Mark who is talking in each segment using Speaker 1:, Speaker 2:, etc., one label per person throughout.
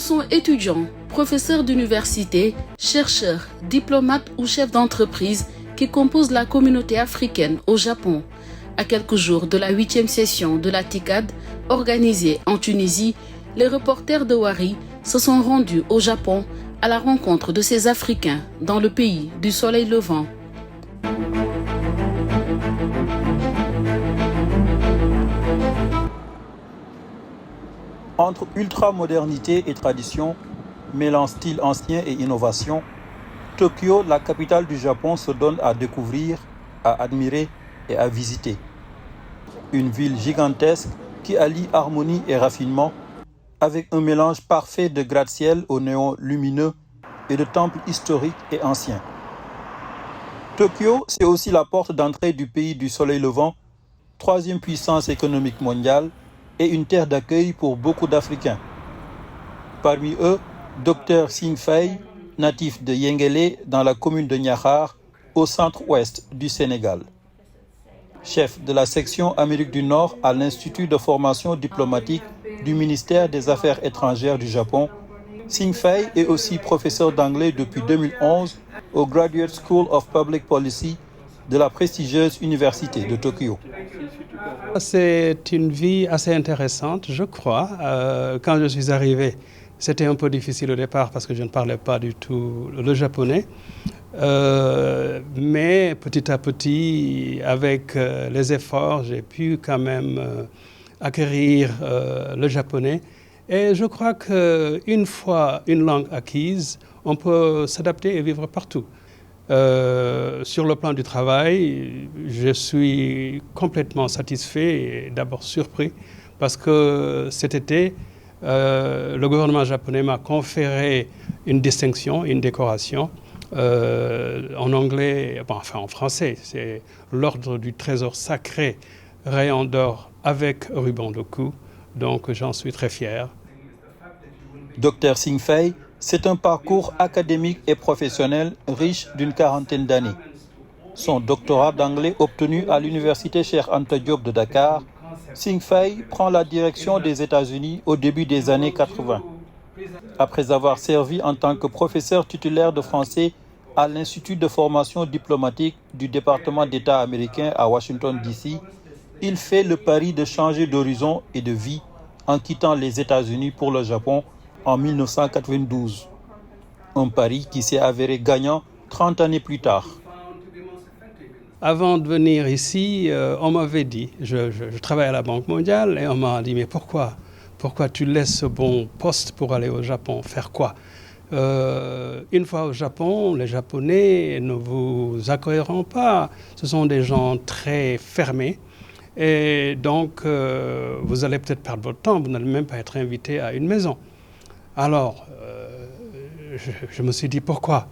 Speaker 1: sont étudiants, professeurs d'université, chercheurs, diplomates ou chefs d'entreprise qui composent la communauté africaine au Japon. À quelques jours de la 8e session de la TICAD, organisée en Tunisie, les reporters de Wari se sont rendus au Japon à la rencontre de ces Africains dans le pays du soleil levant.
Speaker 2: Entre ultra-modernité et tradition, mêlant style ancien et innovation, Tokyo, la capitale du Japon, se donne à découvrir, à admirer et à visiter. Une ville gigantesque qui allie harmonie et raffinement, avec un mélange parfait de gratte-ciel aux néons lumineux et de temples historiques et anciens. Tokyo, c'est aussi la porte d'entrée du pays du soleil levant, troisième puissance économique mondiale et une terre d'accueil pour beaucoup d'Africains. Parmi eux, Dr Sing Fei, natif de Yengele dans la commune de Niakhar, au centre-ouest du Sénégal. Chef de la section Amérique du Nord à l'Institut de formation diplomatique du ministère des Affaires étrangères du Japon, Sing Fei est aussi professeur d'anglais depuis 2011 au Graduate School of Public Policy de la prestigieuse Université de Tokyo.
Speaker 3: C'est une vie assez intéressante, je crois. Quand je suis arrivé, c'était un peu difficile au départ parce que je ne parlais pas du tout le japonais. Mais petit à petit, avec les efforts, j'ai pu quand même acquérir le japonais. Et je crois qu'une fois une langue acquise, on peut s'adapter et vivre partout. Sur le plan du travail, je suis complètement satisfait et d'abord surpris parce que cet été, le gouvernement japonais m'a conféré une distinction, une décoration. En anglais, en français, c'est l'ordre du trésor sacré, rayon d'or avec ruban de cou. Donc j'en suis très fier.
Speaker 2: Dr Sing Fei, c'est un parcours académique et professionnel riche d'une quarantaine d'années. Son doctorat d'anglais obtenu à l'université Cheikh Anta Diop de Dakar, Sing Fei prend la direction des États-Unis au début des années 80. Après avoir servi en tant que professeur titulaire de français à l'Institut de formation diplomatique du département d'État américain à Washington, D.C., il fait le pari de changer d'horizon et de vie en quittant les États-Unis pour le Japon en 1992. Un pari qui s'est avéré gagnant 30 années plus tard.
Speaker 3: Avant de venir ici, on m'avait dit, je travaille à la Banque mondiale, et on m'a dit, mais pourquoi tu laisses ce bon poste pour aller au Japon? Faire quoi? Une fois au Japon, les Japonais ne vous accueilleront pas. Ce sont des gens très fermés. Et donc, vous allez peut-être perdre votre temps. Vous n'allez même pas être invité à une maison. Alors, je me suis dit, pourquoi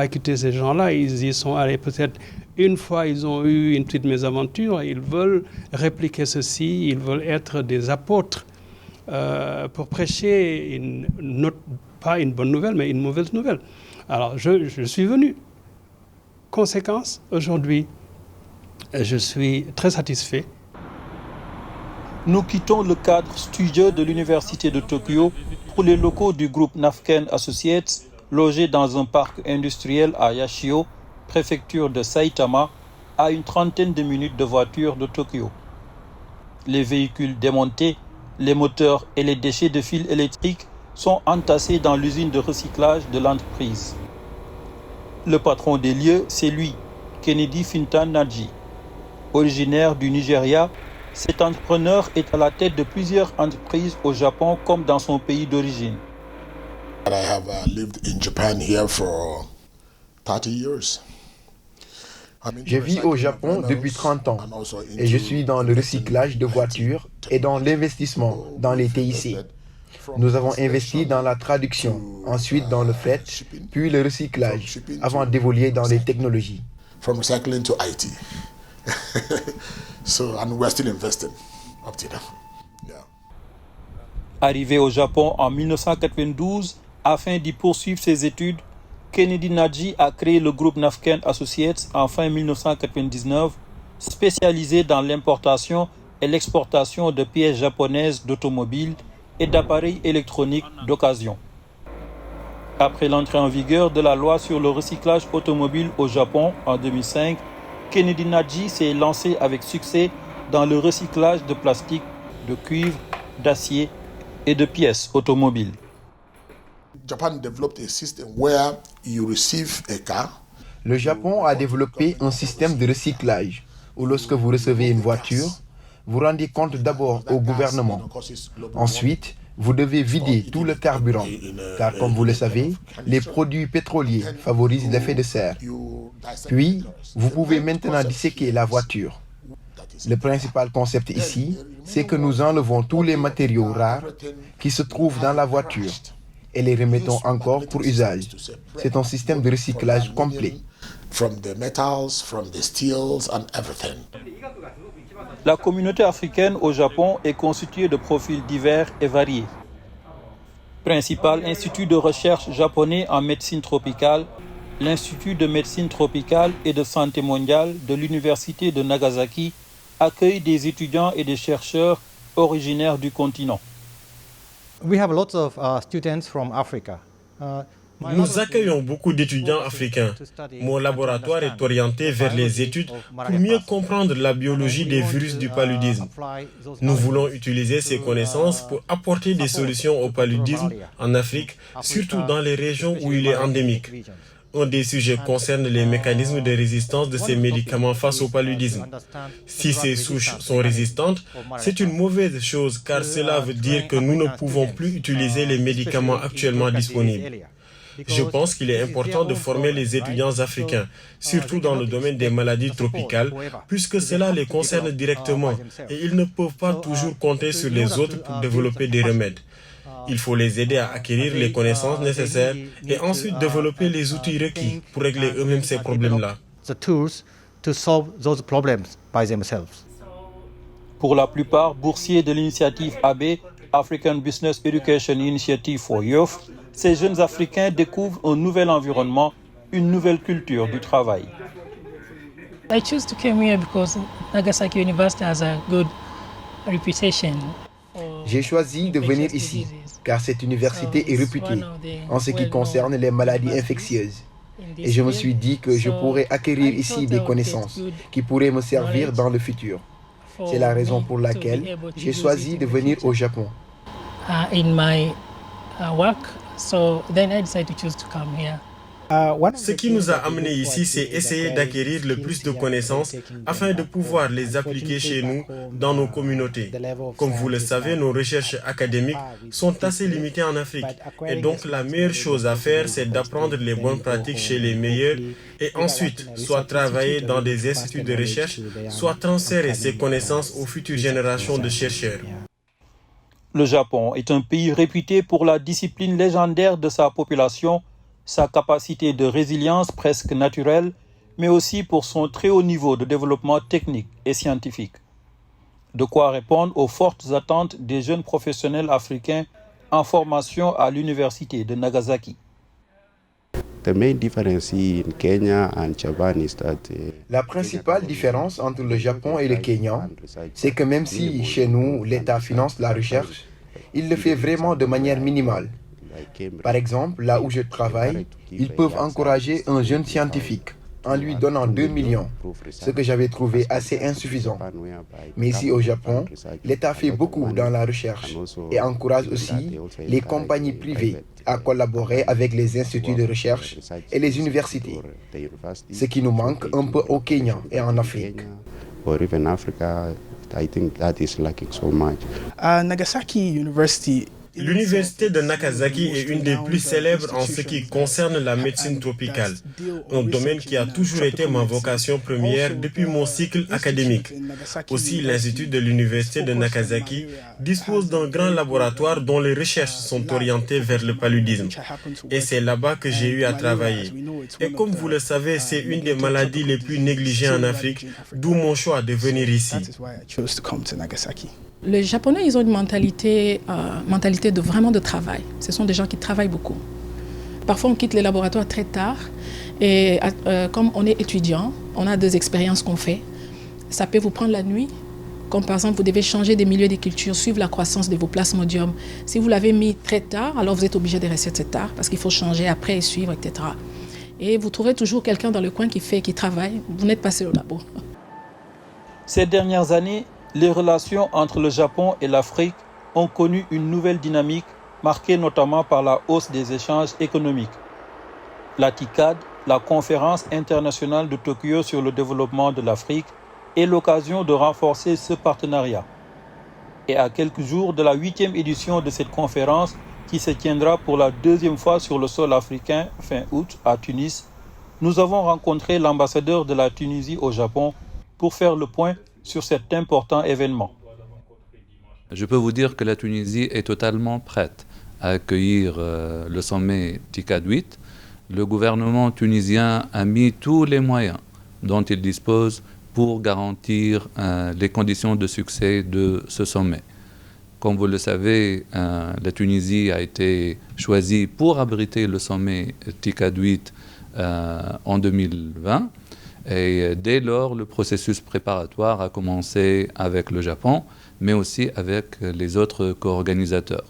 Speaker 3: écouter ces gens-là? Ils y sont allés peut-être une fois, ils ont eu une petite mésaventure. Ils veulent répliquer ceci. Ils veulent être des apôtres pour prêcher pas une bonne nouvelle, mais une mauvaise nouvelle. Alors, je suis venu. Conséquence, aujourd'hui, je suis très satisfait.
Speaker 2: Nous quittons le cadre studieux de l'Université de Tokyo pour les locaux du groupe Nafken Associates, logés dans un parc industriel à Yashio, préfecture de Saitama, à une trentaine de minutes de voiture de Tokyo. Les véhicules démontés, les moteurs et les déchets de fils électriques sont entassés dans l'usine de recyclage de l'entreprise. Le patron des lieux, c'est lui, Kennedy Fintan Nadji. Originaire du Nigeria, cet entrepreneur est à la tête de plusieurs entreprises au Japon comme dans son pays d'origine.
Speaker 4: I have lived in Japan here for 30 years.
Speaker 5: Je vis au Japon depuis 30 ans et je suis dans le recyclage de voitures et dans l'investissement dans les TIC. Nous avons investi dans la traduction, ensuite dans le fret, puis le recyclage, avant d'évoluer dans les technologies.
Speaker 4: From recycling to IT. And we're still investing up to now. Yeah.
Speaker 2: Arrivé au Japon en 1992, afin d'y poursuivre ses études, Kennedy Nadji a créé le groupe Nafken Associates en fin 1999, spécialisé dans l'importation et l'exportation de pièces japonaises d'automobiles et d'appareils électroniques d'occasion. Après l'entrée en vigueur de la loi sur le recyclage automobile au Japon en 2005, Kennedy Naji s'est lancé avec succès dans le recyclage de plastique, de cuivre, d'acier et de pièces automobiles.
Speaker 5: Le Japon a développé un système de recyclage où lorsque vous recevez une voiture, vous rendez compte d'abord au gouvernement. Ensuite, vous devez vider tout le carburant, car comme vous le savez, les produits pétroliers favorisent l'effet de serre. Puis, vous pouvez maintenant disséquer la voiture. Le principal concept ici, c'est que nous enlevons tous les matériaux rares qui se trouvent dans la voiture et les remettons encore pour usage. C'est un système de recyclage complet.
Speaker 2: La communauté africaine au Japon est constituée de profils divers et variés. Principal institut de recherche japonais en médecine tropicale, l'Institut de médecine tropicale et de santé mondiale de l'Université de Nagasaki accueille des étudiants et des chercheurs originaires du continent.
Speaker 6: We have lots of students from Africa.
Speaker 7: Nous accueillons beaucoup d'étudiants africains. Mon laboratoire est orienté vers les études pour mieux comprendre la biologie des virus du paludisme. Nous voulons utiliser ces connaissances pour apporter des solutions au paludisme en Afrique, surtout dans les régions où il est endémique. Un des sujets concerne les mécanismes de résistance de ces médicaments face au paludisme. Si ces souches sont résistantes, c'est une mauvaise chose car cela veut dire que nous ne pouvons plus utiliser les médicaments actuellement disponibles. Je pense qu'il est important de former les étudiants africains, surtout dans le domaine des maladies tropicales, puisque cela les concerne directement et ils ne peuvent pas toujours compter sur les autres pour développer des remèdes. Il faut les aider à acquérir les connaissances nécessaires et ensuite développer les outils requis pour régler eux-mêmes ces problèmes-là.
Speaker 2: Pour la plupart, boursiers de l'initiative AB, African Business Education Initiative for Youth, ces jeunes Africains découvrent un nouvel environnement, une nouvelle culture du travail.
Speaker 8: I choose to come here because Nagasaki University has a good reputation.
Speaker 5: J'ai choisi de venir ici, car cette université est réputée en ce qui concerne les maladies infectieuses. Et je me suis dit que je pourrais acquérir ici des connaissances qui pourraient me servir dans le futur. C'est la raison pour laquelle j'ai choisi de venir au Japon.
Speaker 8: In my work, so then I decided to choose to come here.
Speaker 7: Ce qui nous a amenés ici, c'est essayer d'acquérir le plus de connaissances afin de pouvoir les appliquer chez nous, dans nos communautés. Comme vous le savez, nos recherches académiques sont assez limitées en Afrique. Et donc, la meilleure chose à faire, c'est d'apprendre les bonnes pratiques chez les meilleurs et ensuite, soit travailler dans des instituts de recherche, soit transférer ces connaissances aux futures générations de chercheurs.
Speaker 2: Le Japon est un pays réputé pour la discipline légendaire de sa population, sa capacité de résilience presque naturelle, mais aussi pour son très haut niveau de développement technique et scientifique. De quoi répondre aux fortes attentes des jeunes professionnels africains en formation à l'université de Nagasaki.
Speaker 5: La principale différence entre le Japon et le Kenya, c'est que même si chez nous l'État finance la recherche, il le fait vraiment de manière minimale. Par exemple, là où je travaille, ils peuvent encourager un jeune scientifique en lui donnant 2 millions, ce que j'avais trouvé assez insuffisant. Mais ici au Japon, l'État fait beaucoup dans la recherche et encourage aussi les compagnies privées à collaborer avec les instituts de recherche et les universités, ce qui nous manque un peu au Kenya et en Afrique.
Speaker 9: Nagasaki University.
Speaker 7: L'université de Nagasaki est une des plus célèbres en ce qui concerne la médecine tropicale, un domaine qui a toujours été ma vocation première depuis mon cycle académique. Aussi, l'Institut de l'Université de Nagasaki dispose d'un grand laboratoire dont les recherches sont orientées vers le paludisme. Et c'est là-bas que j'ai eu à travailler. Et comme vous le savez, c'est une des maladies les plus négligées en Afrique, d'où mon choix de venir ici.
Speaker 8: Les Japonais, ils ont une mentalité de travail. Ce sont des gens qui travaillent beaucoup. Parfois, on quitte les laboratoires très tard et comme on est étudiant, on a des expériences qu'on fait. Ça peut vous prendre la nuit Comme par exemple, vous devez changer des milieux de culture, suivre la croissance de vos plasmodiums. Si vous l'avez mis très tard, alors vous êtes obligé de rester très tard parce qu'il faut changer après et suivre, etc. Et vous trouverez toujours quelqu'un dans le coin qui travaille. Vous n'êtes pas seul au labo.
Speaker 2: Ces dernières années, les relations entre le Japon et l'Afrique ont connu une nouvelle dynamique marquée notamment par la hausse des échanges économiques. La TICAD, la conférence internationale de Tokyo sur le développement de l'Afrique, est l'occasion de renforcer ce partenariat. Et à quelques jours de la 8e édition de cette conférence, qui se tiendra pour la 2e fois sur le sol africain fin août à Tunis, nous avons rencontré l'ambassadeur de la Tunisie au Japon pour faire le point sur cet important événement.
Speaker 10: Je peux vous dire que la Tunisie est totalement prête à accueillir le sommet TICAD 8. Le gouvernement tunisien a mis tous les moyens dont il dispose pour garantir les conditions de succès de ce sommet. Comme vous le savez, la Tunisie a été choisie pour abriter le sommet TICAD 8 en 2020. Et dès lors, le processus préparatoire a commencé avec le Japon, mais aussi avec les autres co-organisateurs.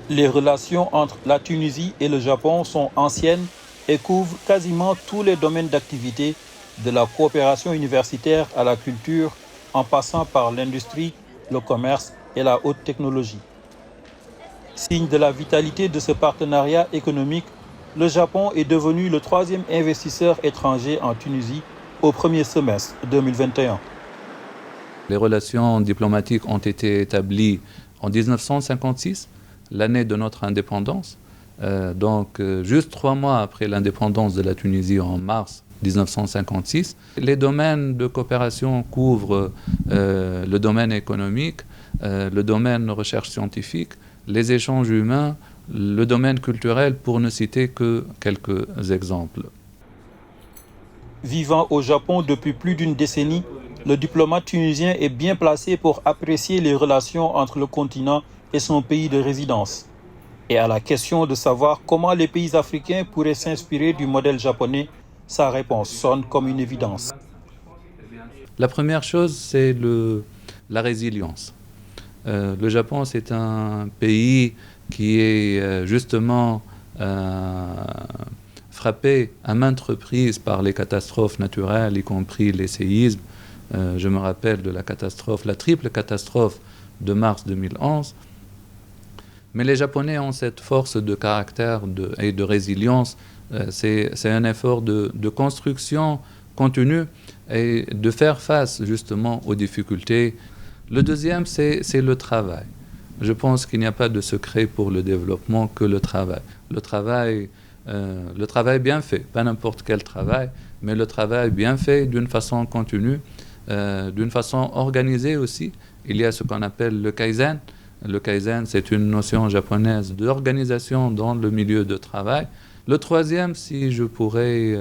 Speaker 2: Les relations entre la Tunisie et le Japon sont anciennes et couvrent quasiment tous les domaines d'activité, de la coopération universitaire à la culture, en passant par l'industrie, le commerce et la haute technologie. Signe de la vitalité de ce partenariat économique, le Japon est devenu le 3e investisseur étranger en Tunisie au premier semestre 2021.
Speaker 10: Les relations diplomatiques ont été établies en 1956, l'année de notre indépendance. Donc, juste 3 mois après l'indépendance de la Tunisie en mars 1956. Les domaines de coopération couvrent le domaine économique, le domaine de recherche scientifique, les échanges humains, le domaine culturel, pour ne citer que quelques exemples.
Speaker 2: Vivant au Japon depuis plus d'une décennie, le diplomate tunisien est bien placé pour apprécier les relations entre le continent et son pays de résidence. Et à la question de savoir comment les pays africains pourraient s'inspirer du modèle japonais, sa réponse sonne comme une évidence.
Speaker 10: La première chose, c'est la résilience. Le Japon, c'est un pays qui est justement frappé à maintes reprises par les catastrophes naturelles, y compris les séismes. Je me rappelle de la triple catastrophe de mars 2011. Mais les Japonais ont cette force de caractère et de résilience. C'est un effort de construction continue et de faire face justement aux difficultés. Le deuxième, c'est le travail. Je pense qu'il n'y a pas de secret pour le développement que le travail. Le travail bien fait, pas n'importe quel travail, mais le travail bien fait d'une façon continue, d'une façon organisée aussi. Il y a ce qu'on appelle le kaizen. Le kaizen, c'est une notion japonaise d'organisation dans le milieu de travail. Le troisième, si je pourrais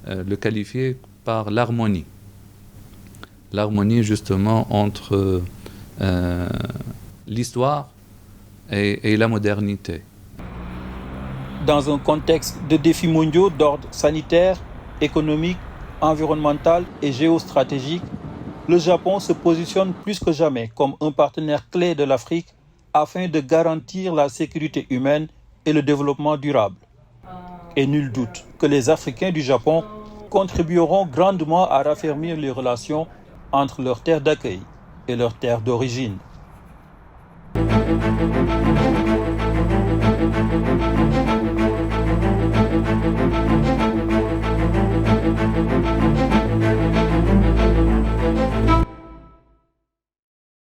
Speaker 10: le qualifier par l'harmonie. L'harmonie justement entre l'histoire et la modernité.
Speaker 2: Dans un contexte de défis mondiaux d'ordre sanitaire, économique, environnemental et géostratégique, le Japon se positionne plus que jamais comme un partenaire clé de l'Afrique afin de garantir la sécurité humaine et le développement durable. Et nul doute que les Africains du Japon contribueront grandement à raffermir les relations entre leur terre d'accueil et leur terre d'origine.